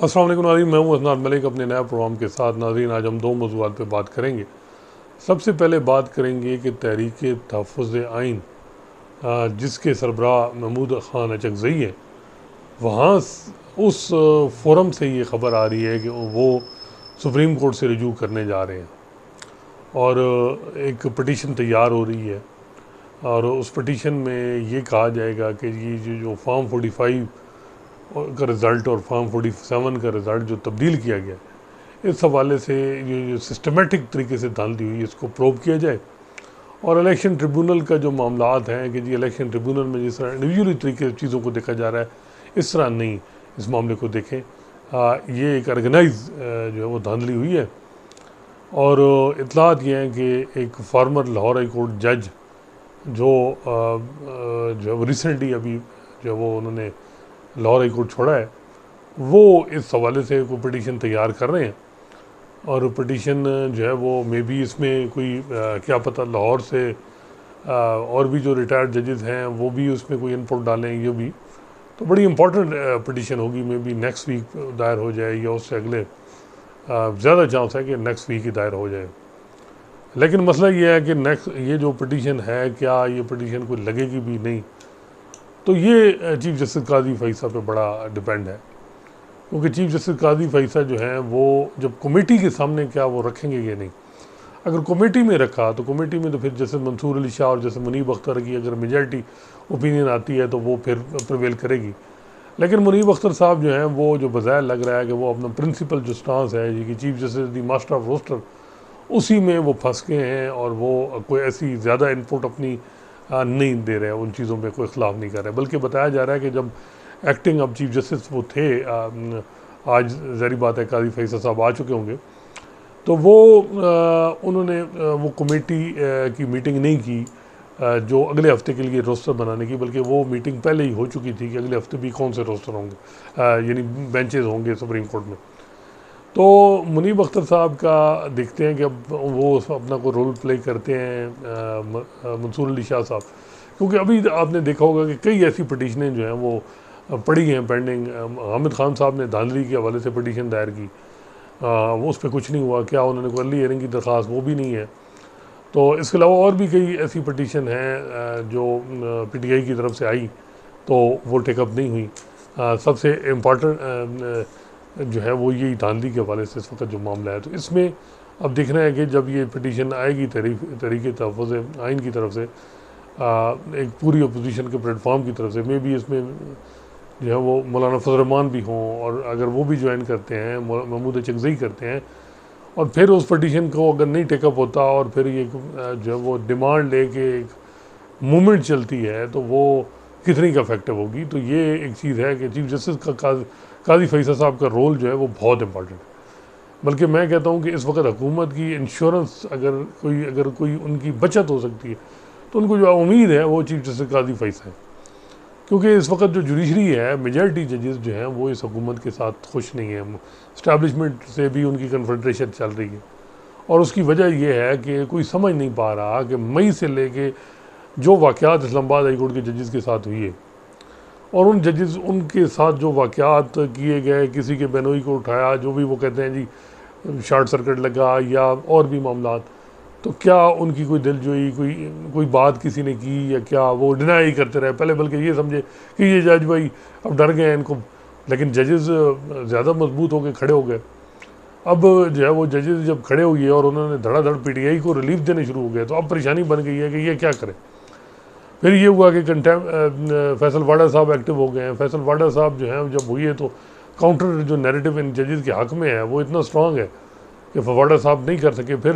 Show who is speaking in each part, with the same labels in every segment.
Speaker 1: अस्सलाम वालेकुम नाज़रीन, मैं हूँ असनाद मलिक अपने नए प्रोग्राम के साथ। नाज़रीन, आज हम दो मौज़ूआत पे बात करेंगे। सबसे पहले बात करेंगे कि तहरीक तहफ़्फ़ुज़ आइन जिसके सरबराह महमूद ख़ान अचकज़ई हैं, वहाँ उस फोरम से ये ख़बर आ रही है कि वो सुप्रीम कोर्ट से रजू करने जा रहे हैं और एक पटिशन तैयार हो रही है। और उस पटिशन में ये कहा जाएगा कि ये जो फॉर्म 45 का रिज़ल्ट और फॉर्म 47 का रिज़ल्ट जो तब्दील किया गया है, इस हवाले से ये जो सिस्टमेटिक तरीके से धांधली हुई है इसको प्रोब किया जाए। और इलेक्शन ट्रिब्यूनल का जो मामलात हैं कि जी इलेक्शन ट्रिब्यूनल में जिस तरह इंडिविजुअली तरीके से चीज़ों को देखा जा रहा है, इस तरह नहीं इस मामले को देखें। ये एक ऑर्गेनाइज जो है वो धांधली हुई है। और इतलात ये हैं कि एक फार्मर लाहौर हाई कोर्ट जज जो है वो रिसेंटली अभी जो है वो उन्होंने लाहौर हाई कोर्ट छोड़ा है, वो इस हवाले से कोई पटिशन तैयार कर रहे हैं। और पटिशन जो है वो मे बी इसमें कोई क्या पता लाहौर से और भी जो रिटायर्ड जजेस हैं वो भी उसमें कोई इनपुट डालें। ये भी तो बड़ी इंपॉर्टेंट पटिशन होगी, मे बी नेक्स्ट वीक दायर हो जाए या उससे अगले ज़्यादा चांस है कि नेक्स्ट वीक ही दायर हो जाए। लेकिन मसला ये है कि नेक्स्ट ये जो पटिशन है, क्या ये पटिशन कोई लगेगी भी नहीं, तो ये चीफ जस्टिस काजी फैसल पे बड़ा डिपेंड है। क्योंकि चीफ जस्टिस काजी फैसल जो हैं वो जब कमेटी के सामने क्या वो रखेंगे या नहीं। अगर कमेटी में रखा तो कमेटी में तो फिर जैसे मंसूर अली शाह और जैसे मुनीब अख्तर की अगर मेजॉरिटी ओपिनियन आती है तो वो फिर प्रिवेल करेगी। लेकिन मुनीब अख्तर साहब जो हैं वो जो बज़ाहिर लग रहा है कि वो अपना प्रिंसिपल जो स्टांस है जी कि chief justice the master of roster, उसी में वो फंस गए हैं और वो कोई ऐसी ज़्यादा इनपुट अपनी नहीं दे रहे हैं, उन चीज़ों में कोई ख़िलाफ़ नहीं कर रहे। बल्कि बताया जा रहा है कि जब एक्टिंग अब चीफ जस्टिस वो थे, आज ज़ाहिर बात है काजी फैसल साहब आ चुके होंगे, तो वो उन्होंने वो कमेटी की मीटिंग नहीं की जो अगले हफ्ते के लिए रोस्टर बनाने की, बल्कि वो मीटिंग पहले ही हो चुकी थी कि अगले हफ्ते भी कौन से रोस्टर होंगे, यानी बेंचेस होंगे सुप्रीम कोर्ट में। तो मुनीब अख्तर साहब का देखते हैं कि अब वो अपना को रोल प्ले करते हैं मंसूर अली शाह साहब। क्योंकि अभी आपने देखा होगा कि कई ऐसी पटिशनें जो हैं वो पड़ी हैं पेंडिंग। हामिद खान साहब ने धांधली के हवाले से पटिशन दायर की, वो उस पर कुछ नहीं हुआ। क्या उन्होंने कोई अर्ली हियरिंग की दरख्वास्त, वो भी नहीं है। तो इसके अलावा और भी कई ऐसी पटिशन हैं जो पीटीआई की तरफ से आई तो वो टेकअप नहीं हुई। सबसे इम्पॉर्टेंट जो है वो यही धांधली के हवाले से इस वक्त जो मामला है। तो इसमें अब देखना है कि जब ये पटिशन आएगी तहरीक तहफ़्फ़ुज़ आइन की तरफ से, एक पूरी अपोजिशन के प्लेटफॉर्म की तरफ से, मे बी इसमें जो है वो मौलाना फजल रहमान भी हों, और अगर वो भी ज्वाइन करते हैं, महमूद अचकज़ई करते हैं, और फिर उस पटिशन को अगर नहीं टेकअप होता और फिर ये जो है वो डिमांड लेके एक मूवमेंट चलती है तो वो कितनी का इफेक्टिव होगी। तो ये एक चीज़ है कि चीफ जस्टिस का काजी फैसल साहब का रोल जो है वो बहुत इंपॉर्टेंट है। बल्कि मैं कहता हूँ कि इस वक्त हुकूमत की इंश्योरेंस अगर कोई उनकी बचत हो सकती है तो उनको जो उम्मीद है वो चीफ जस्टिस काजी फैसल है। क्योंकि इस वक्त जो जुडिशरी है, मेजॉरिटी जजेस जो हैं वो इस हुकूमत के साथ खुश नहीं है। इस्टेब्लिशमेंट से भी उनकी कन्फ्रंटेशन चल रही है, और उसकी वजह यह है कि कोई समझ नहीं पा रहा कि मई से लेके जो वाक़यात इस्लामाबाद हाई कोर्ट के जजेस के साथ हुई है, और उन जजेस उनके साथ जो वाक़यात किए गए, किसी के बेनोई को उठाया, जो भी वो कहते हैं जी शार्ट सर्किट लगा या और भी मामलात, तो क्या उनकी कोई दिलजोई, कोई बात किसी ने की या क्या, वो डिनाई करते रहे पहले, बल्कि ये समझे कि ये जज भाई अब डर गए हैं इनको। लेकिन जजेस ज़्यादा मजबूत होकर खड़े हो गए। अब जो है वो जजेस जब खड़े हुए और उन्होंने धड़ाधड़ पीटीआई को रिलीफ देने शुरू हो गए, तो अब परेशानी बन गई है कि ये क्या करें। फिर ये हुआ कि फैसल वाडा साहब एक्टिव हो गए हैं। फैसल वाडा साहब जो हैं जब हुई है तो काउंटर जो नैरेटिव इन जजेस के हक़ में है वो इतना स्ट्रॉन्ग है कि फवाड़ा साहब नहीं कर सके। फिर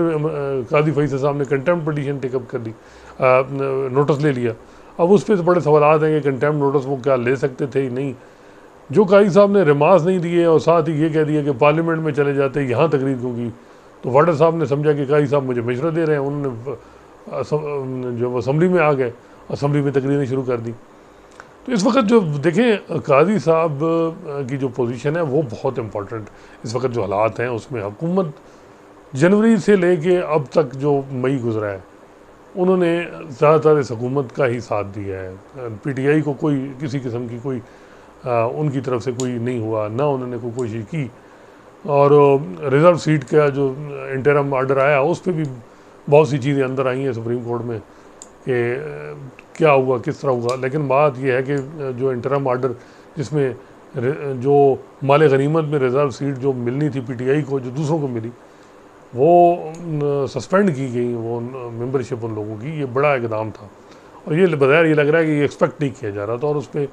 Speaker 1: काजी फैसल साहब ने कंटेम्प्ट पटिशन टेकअप कर ली, नोटिस ले लिया। अब उस पर तो बड़े सवाल हैं कि कंटेम्प्ट नोटिस वो क्या ले सकते थे नहीं। जो काजी साहब ने रिमार्क्स नहीं दिए और साथ ही ये कह दिया कि पार्लियामेंट में चले जाते, यहाँ तकरीर क्यों की, तो वाडा साहब ने समझा कि काजी साहब मुझे मशवरा दे रहे हैं। उन्होंने जो असम्बली में आ गए, असम्बली में तकरीरें शुरू कर दी। तो इस वक्त जो देखें काजी साहब की जो पोजीशन है वो बहुत इम्पोर्टेंट, इस वक्त जो हालात हैं उसमें हुकूमत जनवरी से लेके अब तक जो मई गुजरा है उन्होंने ज़्यादातर इस हुकूमत का ही साथ दिया है। पीटीआई को कोई किसी किस्म की कोई उनकी तरफ से कोई नहीं हुआ, ना उन्होंने कोई कोशिश की। और रिज़र्व सीट का जो इंटरम आर्डर आया उस पर भी बहुत सी चीज़ें अंदर आई हैं सुप्रीम कोर्ट में कि क्या हुआ, किस तरह हुआ। लेकिन बात यह है कि जो इंटरम आर्डर जिसमें जो माल गनीमत में रिज़र्व सीट जो मिलनी थी पीटीआई को, जो दूसरों को मिली, वो सस्पेंड की गई, वो मेंबरशिप उन लोगों की। ये बड़ा इकदाम था और ये बज़ाहिर ये लग रहा है कि ये एक्सपेक्ट नहीं किया जा रहा था और उस पर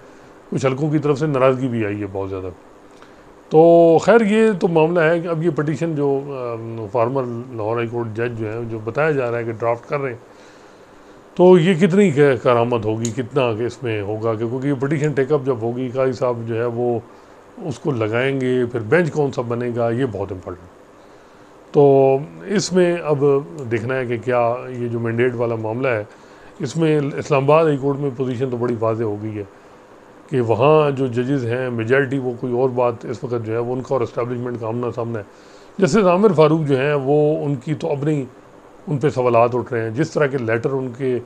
Speaker 1: कुछ हलकों की तरफ से नाराज़गी भी आई है बहुत ज़्यादा। तो खैर ये तो मामला है कि अब ये पटिशन जो फार्मर लाहौर हाई कोर्ट जज जो है, जो बताया जा रहा है कि ड्राफ्ट कर रहे हैं, तो ये कितनी करामत होगी, कितना इसमें होगा, क्योंकि ये पटिशन टेकअप जब होगी काजी साहब जो है वो उसको लगाएंगे, फिर बेंच कौन सा बनेगा, ये बहुत इम्पोर्टेंट। तो इसमें अब देखना है कि क्या ये जो मैंडेट वाला मामला है, इसमें इस्लामाबाद हाई कोर्ट में पोजीशन तो बड़ी वाज़ेह हो गई है कि वहाँ जो जजेस हैं मेजॉरिटी, वो कोई और बात इस वक्त जो है वो उनका और इस्टेब्लिशमेंट का आमना सामना है। जैसे आमिर फ़ारूक जो हैं वो उनकी तो अब नहीं, उन पर सवालात उठ रहे हैं। जिस तरह के लेटर उनके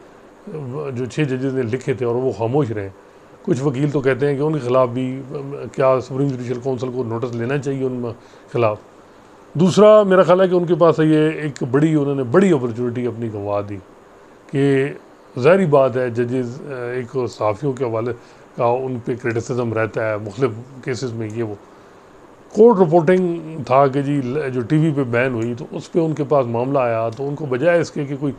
Speaker 1: जो 6 जजेस ने लिखे थे और वो खामोश रहे। कुछ वकील तो कहते हैं कि उनके खिलाफ भी क्या सुप्रीम जुडिशल काउंसिल को नोटिस लेना चाहिए उन खिलाफ। दूसरा मेरा ख्याल है कि उनके पास ये एक उन्होंने बड़ी अपॉर्चुनिटी अपनी गंवा दी कि ज़ाहिर बात है जजेस एक सहाफ़ियों के हवाले का उन पर क्रिटिसिज्म रहता है मुख्तलिफ केसेस में। ये वो कोर्ट रिपोर्टिंग था कि जी जो टीवी पे बैन हुई तो उस पर उनके पास मामला आया, तो उनको बजाय इसके कि कोई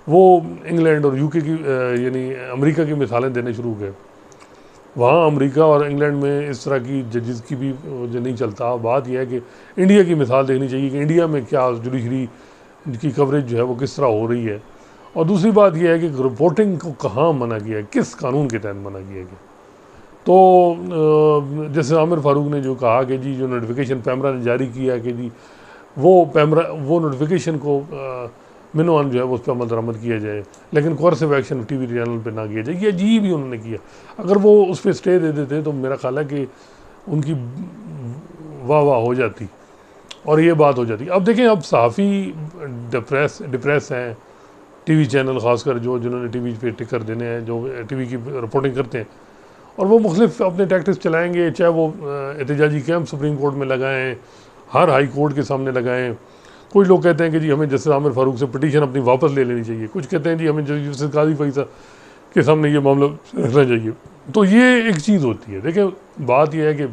Speaker 1: वो इंग्लैंड और यूके की यानी अमेरिका की मिसालें देने शुरू गए। वहाँ अमेरिका और इंग्लैंड में इस तरह की जजेस की भी जो नहीं चलता। बात यह है कि इंडिया की मिसाल देखनी चाहिए कि इंडिया में क्या जुडिशरी की कवरेज जो है वो किस तरह हो रही है। और दूसरी बात यह है कि रिपोर्टिंग को कहाँ मना किया है, किस कानून के तहत मना किया गया। तो जैसे आमिर फ़ारूक ने जो कहा कि जी जो नोटिफिकेशन पैमरा ने जारी किया कि जी वो नोटिफिकेशन को मिनवान जो है उस पर अमल दरामद किया जाए, लेकिन कोर्सिव एक्शन टीवी चैनल पे ना किया जाए, ये अजीब ही उन्होंने किया। अगर वो उस पर स्टे दे देते तो मेरा ख्याल है कि उनकी वाह वाह हो जाती और ये बात हो जाती। अब देखें, अब सहाफ़ी डिप्रेस हैं, टीवी चैनल ख़ासकर जिन्होंने टीवी पे टिकर देने हैं, जो टीवी की रिपोर्टिंग करते हैं, और वो मुख्तलिफ अपने टैक्टिक्स चलाएँगे, चाहे वो एहतजाजी कैंप सुप्रीम कोर्ट में लगाएँ, हर हाई कोर्ट के सामने लगाएँ। कुछ लोग कहते हैं कि जी हमें जस्टिस आमिर फ़ारूक से पटिशन अपनी वापस ले लेनी चाहिए, कुछ कहते हैं जी हमें जस्टिस काजी फैसल के सामने ये मामला रखना चाहिए। तो ये एक चीज़ होती है। देखिए, बात यह है कि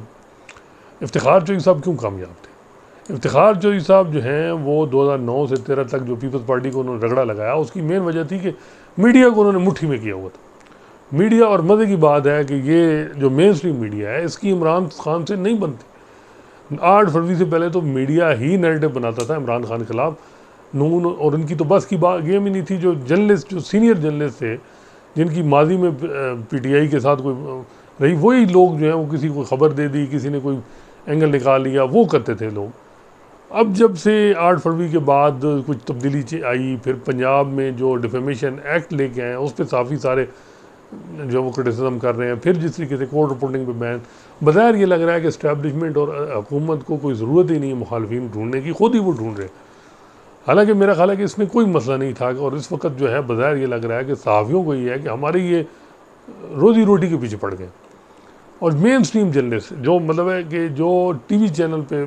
Speaker 1: इफ्तिखार चौधरी साहब क्यों कामयाब थे। इफ्तिखार चौधरी साहब जो हैं वो 2009 से 13 तक जो पीपल्स पार्टी को उन्होंने रगड़ा लगाया, उसकी मेन वजह थी कि मीडिया को उन्होंने मुट्ठी में किया हुआ था। मीडिया, और मज़े की बात है कि ये जो मेन स्ट्रीम मीडिया है इसकी इमरान खान से नहीं बनती। 8 फरवरी से पहले तो मीडिया ही नैरेटिव बनाता था इमरान खान के खिलाफ। नून और उनकी तो बस की बात गेम ही नहीं थी। जो जर्नलिस्ट, जो सीनियर जर्नलिस्ट थे, जिनकी माजी में पीटीआई के साथ कोई रही, वही लोग जो हैं वो किसी को खबर दे दी, किसी ने कोई एंगल निकाल लिया, वो करते थे लोग। अब जब से 8 फरवरी के बाद कुछ तब्दीली आई, फिर पंजाब में जो डिफेमेशन एक्ट लेके आए उस पर काफ़ी सारे जो वो क्रिटिसिज्म कर रहे हैं, फिर जिस तरीके से कोर्ट रिपोर्टिंग पे बैन, बज़ाहिर ये लग रहा है कि इस्टेब्लिशमेंट और हुकूमत को कोई ज़रूरत ही नहीं है मुखालफिन ढूंढने की, खुद ही वो ढूंढ रहे। हालांकि मेरा ख्याल है कि इसमें कोई मसला नहीं था। और इस वक्त जो है बज़ाहिर ये लग रहा है कि सहाफ़ियों को ये है कि हमारे ये रोज़ी रोटी के पीछे पड़ गए। और मेन स्ट्रीम जर्नलिस्ट जो मतलब है कि जो टीवी चैनल पे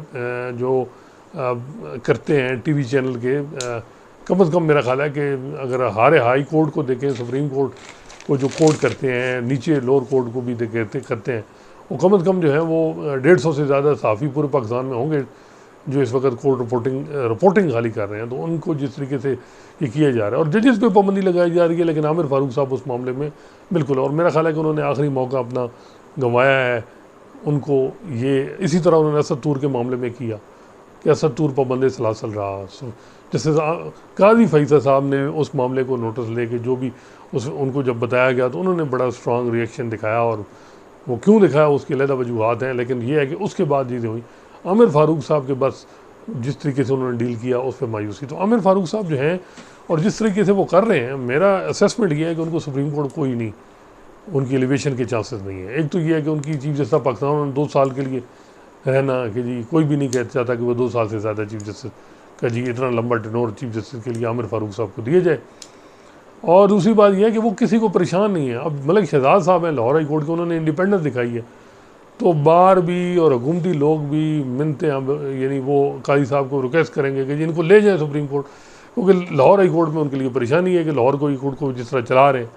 Speaker 1: जो करते हैं, टीवी चैनल के कम अज़ कम मेरा ख्याल है कि अगर हारे हाई कोर्ट को देखें, सुप्रीम कोर्ट को जो कोर्ट करते हैं, नीचे लोअर कोर्ट को भी करते हैं, वो कम अज़ कम जो है वो 150 से ज़्यादा सहाफ़ी पूरे पाकिस्तान में होंगे जो इस वक्त कोर्ट रिपोर्टिंग खाली कर रहे हैं। तो उनको जिस तरीके से ये किया जा रहा है और जजेस पे पाबंदी लगाई जा रही है, लेकिन आमिर फ़ारूक साहब उस मामले में बिल्कुल, और मेरा ख्याल है कि उन्होंने आखिरी मौका अपना गंवाया है। उनको ये इसी तरह उन्होंने असद तूर के मामले में किया कि असद तूर पाबंदी सलासल रहा। जैसे काजी फैसल साहब ने उस मामले को नोटिस लेके जो भी उनको जब बताया गया तो उन्होंने बड़ा स्ट्रॉन्ग रिएक्शन दिखाया, और वो क्यों दिखाया उसकी अलग वजूहत हैं, लेकिन ये है कि उसके बाद चीज़ें हुई। आमिर फ़ारूक साहब के बस जिस तरीके से उन्होंने डील किया उस पर मायूसी। तो आमिर फ़ारूक साहब जो हैं और जिस तरीके से वो कर रहे हैं, मेरा असेसमेंट ये है कि उनको सुप्रीम कोर्ट कोई नहीं, उनकी एलिवेशन के चांसेस नहीं है। एक तो ये है कि उनकी चीफ जस्टिस पाकिस्तान उन्होंने 2 साल के लिए रहना कि जी कोई भी नहीं कह चाहता कि वो 2 साल से ज़्यादा चीफ जस्टिस का जी इतना लंबा टेनोर चीफ जस्टिस के लिए आमिर फ़ारूक साहब को दिया जाए। और दूसरी बात यह है कि वो किसी को परेशान नहीं है। अब मलिक शहजाद साहब हैं लाहौर हाई कोर्ट के, उन्होंने इंडिपेंडेंस दिखाई है। तो बार भी और हुकूमती लोग भी मिलते हैं, यानी वो काजी साहब को रिक्वेस्ट करेंगे कि जी इनको ले जाए सुप्रीम कोर्ट, क्योंकि लाहौर हाई कोर्ट में उनके लिए परेशानी है कि लाहौर को हाई कोर्ट को जिस तरह चला रहे हैं।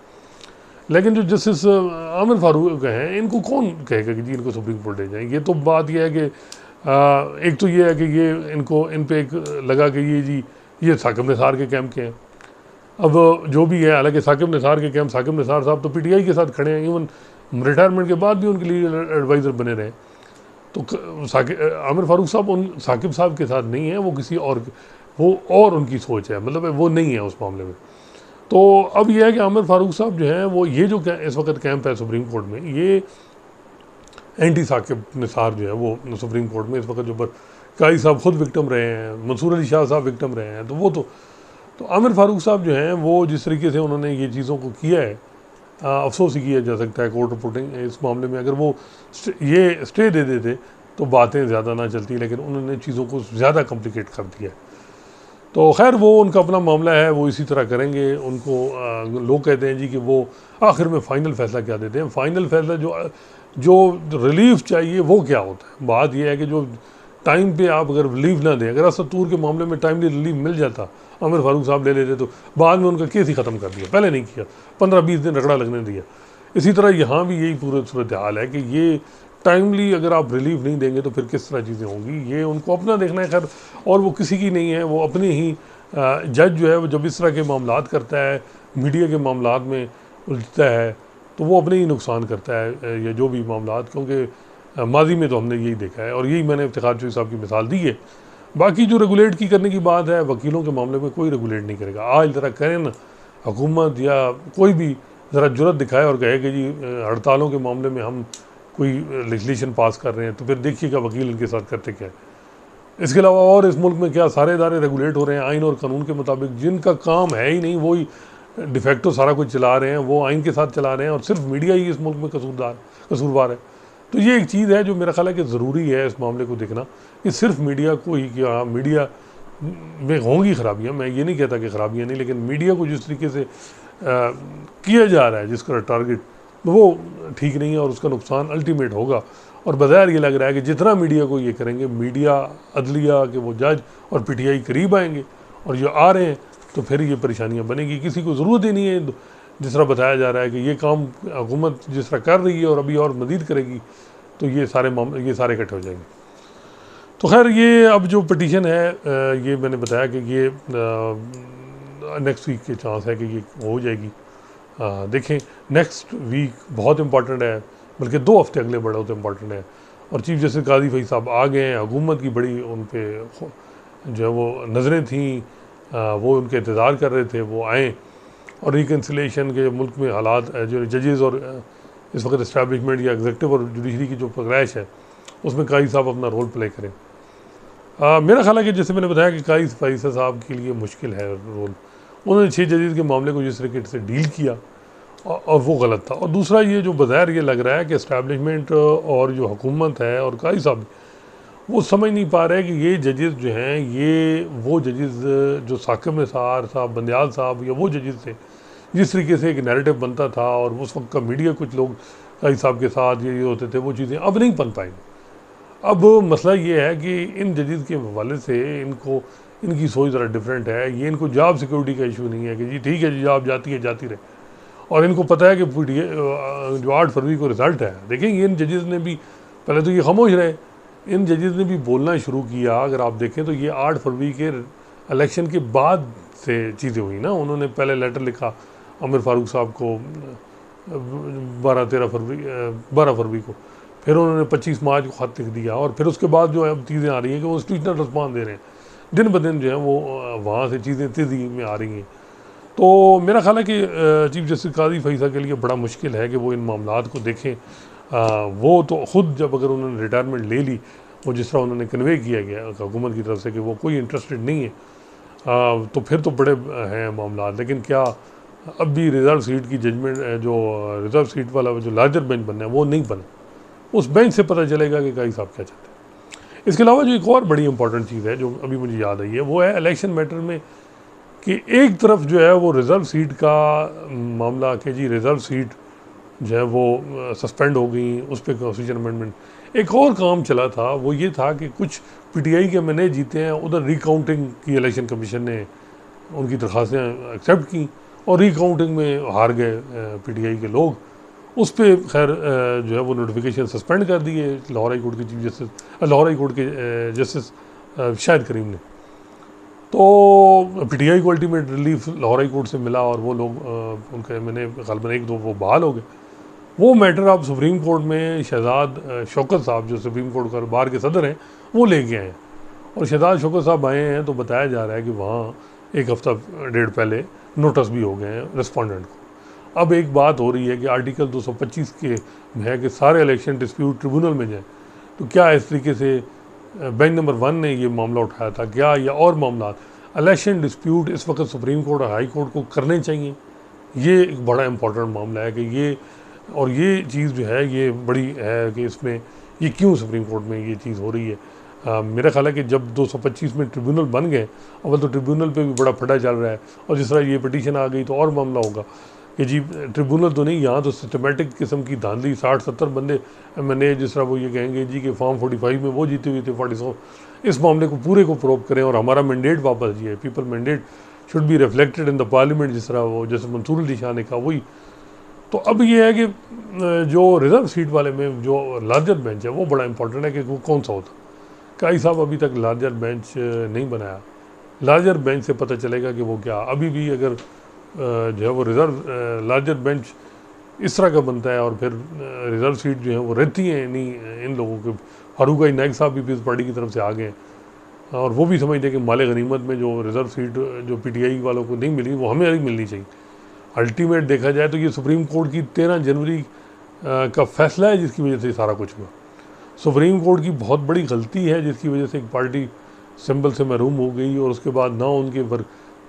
Speaker 1: लेकिन जो जस्टिस आमिर फारूक हैं, इनको कौन कहेगा कि जी इनको सुप्रीम कोर्ट ले जाएं। ये तो बात यह है कि एक तो ये है कि ये इनको इन पे एक लगा कि ये जी ये साकिब निसार के कैंप के हैं। अब जो भी है, हालांकि साकिब निसार के कैंप, साकिब निसार साहब तो पीटीआई के साथ खड़े हैं, इवन रिटायरमेंट के बाद भी उनके लिए एडवाइज़र बने रहे। तो आमिर फारूक साहब उन साकिब साहब के साथ नहीं है, वो किसी और, वो और उनकी सोच है, मतलब वो नहीं है उस मामले में। तो अब यह है कि आमिर फारूक साहब जो हैं वो ये जो इस वक्त कैंप है सुप्रीम कोर्ट में, ये एंटी साकिब निसार जो है वो सुप्रीम कोर्ट में इस वक्त जो काजी साहब खुद विक्टिम रहे हैं, मंसूर अली शाह साहब विक्टिम रहे हैं, तो वो तो आमिर फारूक साहब जो हैं वो जिस तरीके से उन्होंने ये चीज़ों को किया है, अफसोस ही किया जा सकता है कोर्ट रिपोर्टिंग इस मामले में। अगर वो ये स्टे दे देते तो बातें ज़्यादा ना चलती, लेकिन उन्होंने चीज़ों को ज़्यादा कॉम्प्लिकेट कर दिया। तो खैर वो उनका अपना मामला है, वो इसी तरह करेंगे। उनको लोग कहते हैं जी कि वो आखिर में फ़ाइनल फ़ैसला क्या देते हैं। फ़ाइनल फ़ैसला जो रिलीफ चाहिए वो क्या होता है। बात यह है कि जो टाइम पे आप अगर रिलीफ ना दें, अगर असतूर के मामले में टाइमली रिलीफ मिल जाता, आमिर फारूक साहब ले लेते, तो बाद में उनका केस ही ख़त्म कर दिया, पहले नहीं किया, 15-20 दिन रगड़ा लगने दिया। इसी तरह यहाँ भी यही पूरी सूरत हाल है कि ये टाइमली अगर आप रिलीफ नहीं देंगे तो फिर किस तरह चीज़ें होंगी, ये उनको अपना देखना है। खैर, और वो किसी की नहीं है, वो अपने ही जज जो है वो जब इस तरह के मामलात करता है, मीडिया के मामलात में उलझता है, तो वो अपने ही नुकसान करता है, या जो भी मामलात, क्योंकि माजी में तो हमने यही देखा है और यही मैंने इफ्तिखार चौधरी साहब की मिसाल दी है। बाकी जो रेगुलेट की करने की बात है, वकीलों के मामले में कोई रेगुलेट नहीं करेगा। आज ज़रा करें ना, हुकूमत या कोई भी ज़रा जुर्रत दिखाए और कहे कि जी हड़तालों के मामले में हम कोई लेजिस्लेशन पास कर रहे हैं, तो फिर देखिएगा वकील इनके साथ करते क्या है। इसके अलावा और इस मुल्क में क्या सारे इदारे रेगुलेट हो रहे हैं आइन और कानून के मुताबिक, जिनका काम है ही नहीं, वही डिफेक्टो सारा कुछ चला रहे हैं, वो आइन के साथ चला रहे हैं, और सिर्फ मीडिया ही इस मुल्क में कसूरवार है। तो ये एक चीज़ है जो मेरा ख्याल है कि ज़रूरी है इस मामले को देखना, कि सिर्फ मीडिया को ही, कि हाँ मीडिया में होंगी खराबियाँ, मैं ये नहीं कहता कि खराबियाँ नहीं, लेकिन मीडिया को जिस तरीके से किया जा रहा है, जिसका टारगेट, वो ठीक नहीं है और उसका नुकसान अल्टीमेट होगा। और बज़ाहिर ये लग रहा है कि जितना मीडिया को ये करेंगे, मीडिया, अदलिया के वो जज और पीटीआई करीब आएंगे, और जो आ रहे हैं, तो फिर ये परेशानियाँ बनेगी। किसी को ज़रूरत ही नहीं है, जिस तरह बताया जा रहा है कि ये काम हुकूमत जिस तरह कर रही है और अभी और मज़ीद करेगी, तो ये सारे इकट्ठे हो जाएंगे। तो खैर, ये अब जो पटिशन है, ये मैंने बताया कि ये नेक्स्ट वीक के चांस है कि ये हो जाएगी। देखें, नेक्स्ट वीक बहुत इंपॉर्टेंट है, बल्कि 2 हफ्ते अगले बहुत इंपॉर्टेंट है। और चीफ जस्टिस काजी फैज़ साहब आ गए हैं, हुकूमत की बड़ी उन पर जो है वो नज़रें थीं, वो उनके इंतज़ार कर रहे थे, वो आएँ। और रिकन्सिलेशन के मुल्क में हालात, जो जजेज़ और इस वक्त इस्टेब्लिशमेंट या एग्जीक्यूटिव और जुडिशरी की जो क्रैश है, उसमें काजी साहब अपना रोल प्ले करें। मेरा ख्याल है कि जैसे मैंने बताया कि काजी फैज़ साहब के लिए मुश्किल है रोल। उन्होंने 6 जजेज़ के मामले को जिस तरीके से डील किया, और वो गलत था। और दूसरा ये जो बज़ाहिर ये लग रहा है कि इस्टेब्लिशमेंट और जो हुकूमत है और काजी साहब, वो समझ नहीं पा रहे कि ये जजेज़ जो हैं, ये वो जजेज़ जो साकिब निसार साहब, बंदयाल साहब, या वो जजेज़ थे जिस तरीके से एक नैरेटिव बनता था, और उस वक्त का मीडिया, कुछ लोग काजी साहब के साथ ये होते थे, वो चीज़ें अब नहीं बन पाएंगी। अब मसला ये है कि इन जजेज़ के हवाले से इनकी सोच ज़रा डिफरेंट है। ये इनको जॉब सिक्योरिटी का इशू नहीं है कि जी ठीक है जी जॉब जाती है जाती रहे, और इनको पता है कि जो 8 फरवरी को रिज़ल्ट है। देखेंगे, इन जजेज़ ने भी पहले तो ये खामोश रहे, इन जजेज़ ने भी बोलना शुरू किया। अगर आप देखें तो ये 8 फरवरी के इलेक्शन के बाद से चीज़ें हुई ना। उन्होंने पहले लेटर लिखा आमिर फारूक साहब को 12 फरवरी को, फिर उन्होंने 25 मार्च को ख़त लिख दिया, और फिर उसके बाद जो है अब चीज़ें आ रही हैं कि वो इंस्टीट्यूशनल रिस्पॉन्स दे रहे हैं, दिन ब दिन जो है वो वहाँ से चीज़ें तेज़ी में आ रही हैं। तो मेरा ख्याल है कि चीफ जस्टिस काजी फैज़ के लिए बड़ा मुश्किल है कि वो इन मामलात को देखें। वो तो ख़ुद जब अगर उन्होंने रिटायरमेंट ले ली, वो जिस तरह उन्होंने कन्वे किया गया हुकूमत की तरफ से कि वो कोई इंटरेस्टेड नहीं है, तो फिर तो बड़े हैं मामलात। लेकिन क्या अब भी रिज़र्व सीट की जजमेंट, जो रिज़र्व सीट वाला जो लार्जर बेंच बनना है, वो नहीं बना। उस बेंच से पता चलेगा कि काजी साहब क्या चाहते हैं। इसके अलावा जो एक और बड़ी इंपॉर्टेंट चीज़ है जो अभी मुझे याद आई है, वो है इलेक्शन मैटर में कि एक तरफ जो है वो रिज़र्व सीट का मामला कि जी रिज़र्व सीट जो है वो सस्पेंड हो गई, उस पर कॉन्स्टिट्यूशन अमेंडमेंट। एक और काम चला था, वो ये था कि कुछ पीटीआई के एमएनए जीते हैं, उधर रिकाउंटिंग की इलेक्शन कमीशन ने उनकी दरख्वास्तें एक्सेप्ट की और रिकाउंटिंग में हार गए पीटीआई के लोग। उस पर खैर जो है वो नोटिफिकेशन सस्पेंड कर दिए लाहौर हाई कोर्ट के chief justice, Lahore high court के जस्टिस शाहिद करीम ने। तो पीटीआई को ultimate relief Lahore high court से मिला और वो लोग उनके मैंने गलबन एक दो वो बहाल हो गए। वो मैटर अब सुप्रीम कोर्ट में शहजाद शौकत साहब जो सुप्रीम कोर्ट का बार के सदर हैं वो लेके आए हैं, और शहजाद शौकत साहब आए हैं तो बताया जा रहा है कि वहाँ एक हफ्ता डेढ़ पहले नोटिस भी हो गए हैं रिस्पोंडेंट को। अब एक बात हो रही है कि आर्टिकल 225 के में है कि सारे इलेक्शन डिस्प्यूट ट्रिब्यूनल में जाएँ। तो क्या इस तरीके से बेंच नंबर 1 ने ये मामला उठाया था क्या, या और मामला इलेक्शन डिस्प्यूट इस वक्त सुप्रीम कोर्ट और हाई कोर्ट को करने चाहिए? ये एक बड़ा इंपॉर्टेंट मामला है कि ये, और ये चीज़ जो है ये बड़ी है कि इसमें ये क्यों सुप्रीम कोर्ट में ये चीज़ हो रही है। मेरा ख्याल है कि जब 225 में ट्रिब्यूनल बन गए, अव्वल तो ट्रिब्यूनल पे भी बड़ा फटा चल रहा है, और जिस तरह ये पिटीशन आ गई तो और मामला होगा कि जी ट्रिब्यूनल तो नहीं, यहाँ तो सिस्टमेटिक किस्म की धांधली, 60-70 बंदे मैंने जिस तरह वो ये कहेंगे जी कि फॉर्म 45 में वो जीते हुए थे 44, इस मामले को पूरे को प्रूव करें और हमारा मैंडेट वापस दिए। People mandate should be reflected in the parliament, जिस तरह वो जैसे मंसूर अली शाह ने कहा वही। तो अब ये है कि जो रिजर्व सीट वाले में जो लार्जर बेंच है वो बड़ा इंपॉर्टेंट है कि वो कौन सा होता। काई साहब अभी तक लार्जर बेंच नहीं बनाया। लार्जर बेंच से पता चलेगा कि वो क्या, अभी भी अगर जो है वो रिज़र्व लार्जर बेंच इस तरह का बनता है और फिर रिज़र्व सीट जो है वो रहती हैं नहीं इन लोगों के। फारूक नाइक साहब भी पीपल्स पार्टी की तरफ से आ गए हैं और वो भी समझते हैं कि माले गनीमत में जो रिज़र्व सीट जो पीटीआई वालों को नहीं मिली वो हमें मिलनी चाहिए। अल्टीमेट देखा जाए तो ये सुप्रीम कोर्ट की 13 जनवरी का फैसला है जिसकी वजह से सारा कुछ हुआ। सुप्रीम कोर्ट की बहुत बड़ी गलती है जिसकी वजह से एक पार्टी सिंबल से महरूम हो गई, और उसके बाद ना उनके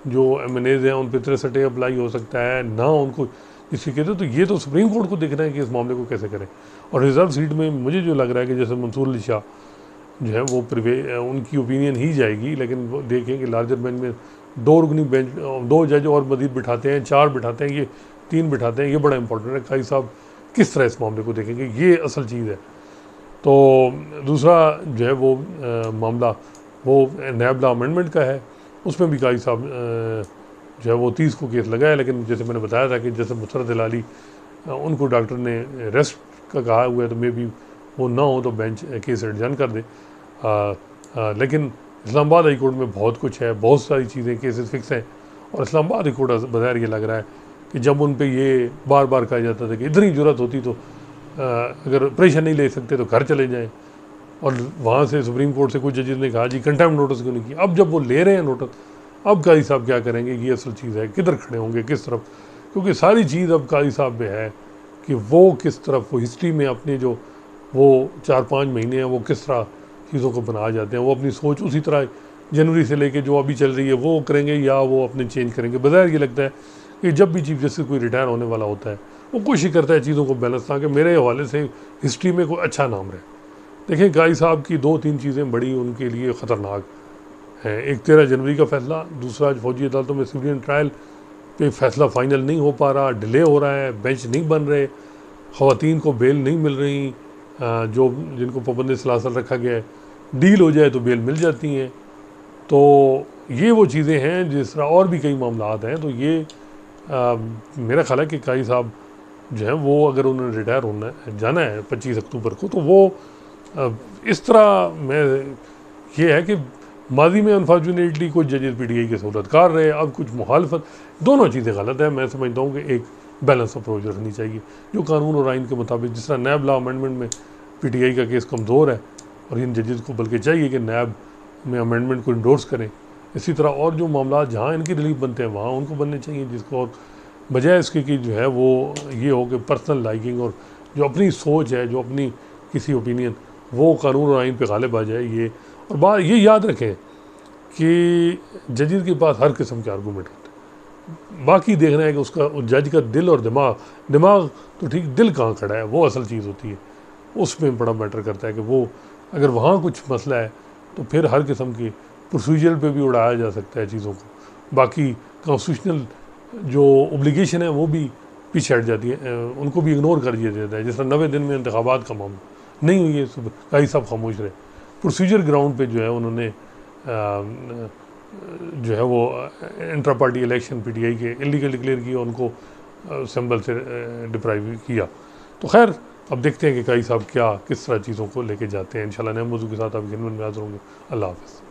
Speaker 1: जो एमएनएज हैं उन पर 63 अप्लाई हो सकता है, ना उनको जिसकी कहते। तो ये तो सुप्रीम कोर्ट को देखना है कि इस मामले को कैसे करें। और रिजर्व सीट में मुझे जो लग रहा है कि जैसे मंसूर अली शाह जो है वो उनकी ओपिनियन ही जाएगी, लेकिन वो देखें कि लार्जर बेंच में 2 रुकनी बेंच 2 जज और मजीद बिठाते हैं, 4 बिठाते हैं, ये 3 बिठाते हैं, ये बड़ा इंपॉर्टेंट है। काई साहब किस तरह इस मामले को देखेंगे, ये असल चीज़ है। तो दूसरा जो है वो मामला वो नैब लॉ अमेंडमेंट का है, उसमें भी काई साहब जो है वो 30 को केस लगाया, लेकिन जैसे मैंने बताया था कि जैसे मुसरत हिलाली उनको डॉक्टर ने रेस्ट का कहा हुआ है, तो मे भी वो ना हो तो बेंच केस एडजर्न कर दे। लेकिन इस्लामाबाद हाई कोर्ट में बहुत कुछ है, बहुत सारी चीज़ें केसेस फिक्स हैं, और इस्लामाबाद हाई कोर्ट बज़ाहिर ये लग रहा है कि जब उन पे ये बार बार कहा जाता था कि इतनी ज़रूरत होती तो अगर प्रेशर नहीं ले सकते तो घर चले जाएं, और वहाँ से सुप्रीम कोर्ट से कुछ जजेस ने कहा जी कंटेम्प्ट नोटिस क्यों नहीं किया। अब जब वो ले रहे हैं नोटिस, अब काजी साहब क्या करेंगे, ये असल चीज़ है, किधर खड़े होंगे, किस तरफ, क्योंकि सारी चीज़ अब काजी साहब में है कि वो किस तरफ, वो हिस्ट्री में अपने जो वो 4-5 महीने हैं वो किस तरह चीज़ों को बना जाते हैं, वो अपनी सोच उसी तरह जनवरी से लेके जो अभी चल रही है वो करेंगे या वो अपने चेंज करेंगे। बज़ाहिर ये लगता है कि जब भी चीफ जस्टिस कोई रिटायर होने वाला होता है वो कोशिश करता है चीज़ों को बैलेंस, ताकि मेरे हवाले से हिस्ट्री में कोई अच्छा नाम रहे। देखें काजी साहब की 2-3 चीज़ें बड़ी उनके लिए ख़तरनाक हैं। एक 13 जनवरी का फैसला, दूसरा फौजी अदालतों में सिविलियन ट्रायल पे फैसला फाइनल नहीं हो पा रहा, डिले हो रहा है, बेंच नहीं बन रहे, ख़वातीन को बेल नहीं मिल रही, जो जिनको पाबंद सलासल रखा गया है, डील हो जाए तो बेल मिल जाती हैं। तो ये वो चीज़ें हैं, जिस तरह और भी कई मामला हैं। तो ये मेरा ख्याल है कि काजी साहब जो है वो अगर उन्होंने रिटायर होना जाना है 25 अक्टूबर को, तो वो इस तरह में ये है कि माजी में अनफॉर्चुनेटली कुछ जजेस पीटीआई के सहूलतकार रहे, अब कुछ मुखालफत, दोनों चीज़ें गलत है। मैं समझता हूँ कि एक बैलेंस अप्रोच रखनी चाहिए जो कानून और आइन के मुताबिक, जिस तरह नैब लॉ अमेंडमेंट में पीटीआई का केस कमज़ोर है और इन जजेस को बल्कि चाहिए कि नैब में अमेंडमेंट को इंडोर्स करें, इसी तरह और जो मामला जहाँ इनकी रिलीफ बनते हैं वहाँ उनको बनने चाहिए, जिसको और बजाय इसके कि जो है वो ये हो कि पर्सनल लाइकिंग और जो अपनी सोच है, जो अपनी किसी ओपिनियन, वो कानून और आइन पे गालिब आ जाए। ये और बात ये याद रखें कि जजेस के पास हर किस्म के आर्गूमेंट होते हैं, बाकी देखना है कि उसका जज का दिल और दिमाग तो ठीक, दिल कहाँ खड़ा है वो असल चीज़ होती है, उसमें बड़ा मैटर करता है कि वो अगर वहाँ कुछ मसला है तो फिर हर किस्म की प्रोसीजर पे भी उड़ाया जा सकता है चीज़ों को। बाकी कॉन्स्टिट्यूशनल जो ओब्लिगेशन है वो भी पीछे हट जाती है, उनको भी इग्नोर कर दिया जाता है। जिस तरह 90 दिन में इंतखाबात का मामला नहीं हुई है, काई साहब खामोश रहे। प्रोसीजर ग्राउंड पे जो है उन्होंने जो है वो इंट्रा पार्टी इलेक्शन पीटीआई के इलीगल डिक्लेयर किया, उनको सिंबल से डिप्राइव किया। तो खैर अब देखते हैं कि काई साहब क्या किस तरह चीज़ों को लेके जाते हैं। इंशाल्लाह नए मौजू के साथ आपकी खिदमत में हाज़िर होंगे। अल्लाह हाफ़िज़।